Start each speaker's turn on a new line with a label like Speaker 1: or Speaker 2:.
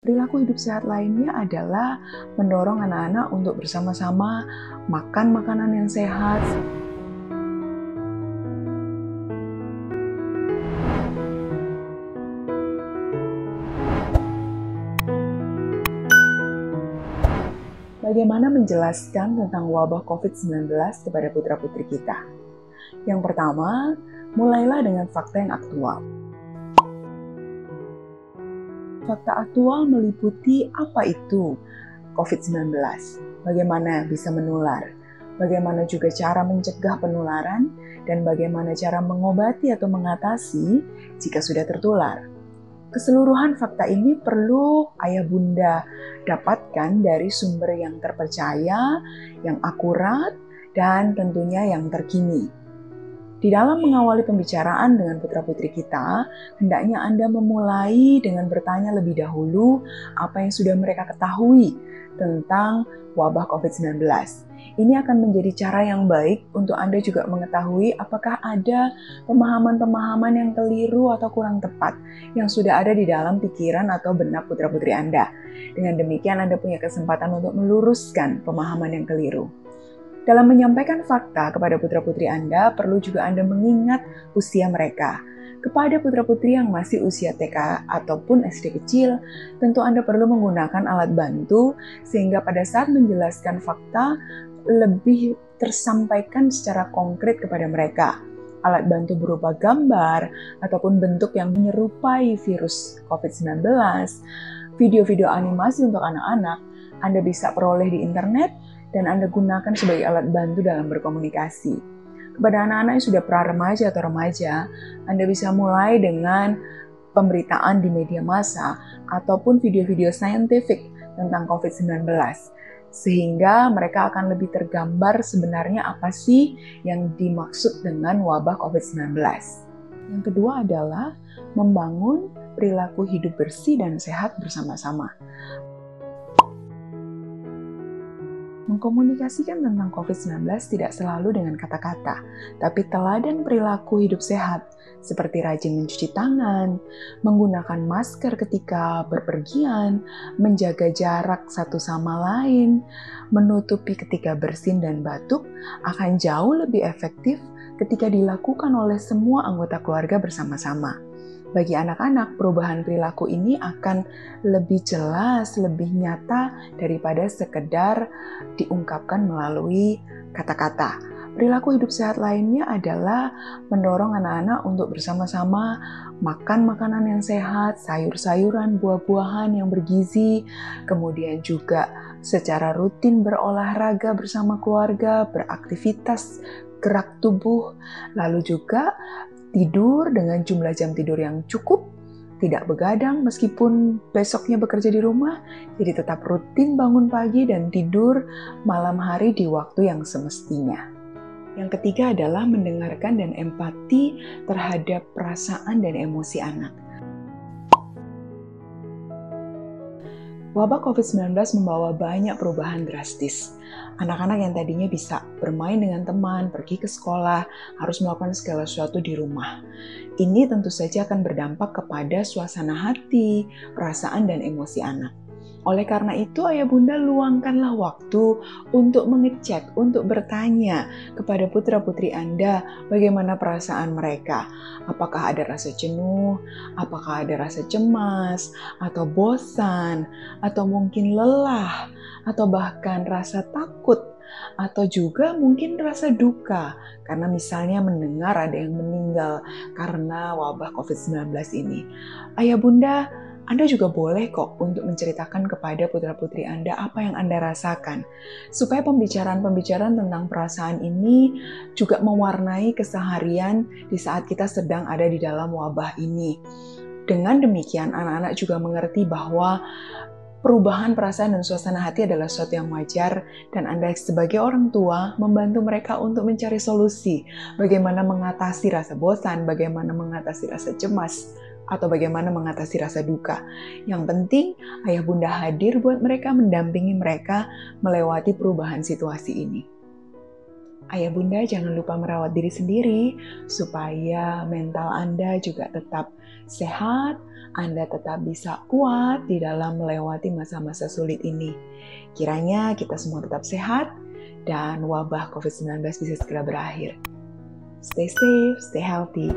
Speaker 1: Perilaku hidup sehat lainnya adalah mendorong anak-anak untuk bersama-sama makan makanan yang sehat. Bagaimana menjelaskan tentang wabah COVID-19 kepada putra-putri kita? Yang pertama, mulailah dengan fakta yang aktual. Fakta aktual meliputi apa itu COVID-19, bagaimana bisa menular, bagaimana juga cara mencegah penularan, dan bagaimana cara mengobati atau mengatasi jika sudah tertular. Keseluruhan fakta ini perlu ayah bunda dapatkan dari sumber yang terpercaya, yang akurat, dan tentunya yang terkini. Di dalam mengawali pembicaraan dengan putra-putri kita, hendaknya Anda memulai dengan bertanya lebih dahulu apa yang sudah mereka ketahui tentang wabah COVID-19. Ini akan menjadi cara yang baik untuk Anda juga mengetahui apakah ada pemahaman-pemahaman yang keliru atau kurang tepat yang sudah ada di dalam pikiran atau benak putra-putri Anda. Dengan demikian Anda punya kesempatan untuk meluruskan pemahaman yang keliru. Dalam menyampaikan fakta kepada putra-putri Anda, perlu juga Anda mengingat usia mereka. Kepada putra-putri yang masih usia TK ataupun SD kecil, tentu Anda perlu menggunakan alat bantu sehingga pada saat menjelaskan fakta lebih tersampaikan secara konkret kepada mereka. Alat bantu berupa gambar ataupun bentuk yang menyerupai virus COVID-19, video-video animasi untuk anak-anak, Anda bisa peroleh di internet dan Anda gunakan sebagai alat bantu dalam berkomunikasi. Kepada anak-anak yang sudah pra-remaja atau remaja, Anda bisa mulai dengan pemberitaan di media massa ataupun video-video saintifik tentang COVID-19. Sehingga mereka akan lebih tergambar sebenarnya apa sih yang dimaksud dengan wabah COVID-19. Yang kedua adalah membangun perilaku hidup bersih dan sehat bersama-sama. Mengkomunikasikan tentang COVID-19 tidak selalu dengan kata-kata, tapi teladan perilaku hidup sehat, seperti rajin mencuci tangan, menggunakan masker ketika berpergian, menjaga jarak satu sama lain, menutupi ketika bersin dan batuk, akan jauh lebih efektif ketika dilakukan oleh semua anggota keluarga bersama-sama. Bagi anak-anak, perubahan perilaku ini akan lebih jelas, lebih nyata daripada sekedar diungkapkan melalui kata-kata. Perilaku hidup sehat lainnya adalah mendorong anak-anak untuk bersama-sama makan makanan yang sehat, sayur-sayuran, buah-buahan yang bergizi, kemudian juga secara rutin berolahraga bersama keluarga, beraktivitas gerak tubuh, lalu juga tidur dengan jumlah jam tidur yang cukup, tidak begadang meskipun besoknya bekerja di rumah, jadi tetap rutin bangun pagi dan tidur malam hari di waktu yang semestinya. Yang ketiga adalah mendengarkan dan empati terhadap perasaan dan emosi anak. Wabah COVID-19 membawa banyak perubahan drastis. Anak-anak yang tadinya bisa bermain dengan teman, pergi ke sekolah, harus melakukan segala sesuatu di rumah. Ini tentu saja akan berdampak kepada suasana hati, perasaan, dan emosi anak. Oleh karena itu, ayah bunda luangkanlah waktu untuk mengecek, untuk bertanya kepada putra-putri Anda bagaimana perasaan mereka. Apakah ada rasa jenuh, apakah ada rasa cemas, atau bosan, atau mungkin lelah, atau bahkan rasa takut, atau juga mungkin rasa duka karena misalnya mendengar ada yang meninggal karena wabah COVID-19 ini. Ayah bunda, Anda juga boleh kok untuk menceritakan kepada putra-putri Anda apa yang Anda rasakan, supaya pembicaraan-pembicaraan tentang perasaan ini juga mewarnai keseharian di saat kita sedang ada di dalam wabah ini. Dengan demikian, anak-anak juga mengerti bahwa perubahan perasaan dan suasana hati adalah sesuatu yang wajar, dan Anda sebagai orang tua membantu mereka untuk mencari solusi, bagaimana mengatasi rasa bosan, bagaimana mengatasi rasa cemas, atau bagaimana mengatasi rasa duka. Yang penting, ayah bunda hadir buat mereka, mendampingi mereka melewati perubahan situasi ini. Ayah bunda jangan lupa merawat diri sendiri supaya mental Anda juga tetap sehat, Anda tetap bisa kuat di dalam melewati masa-masa sulit ini. Kiranya kita semua tetap sehat dan wabah COVID-19 bisa segera berakhir. Stay safe, stay healthy.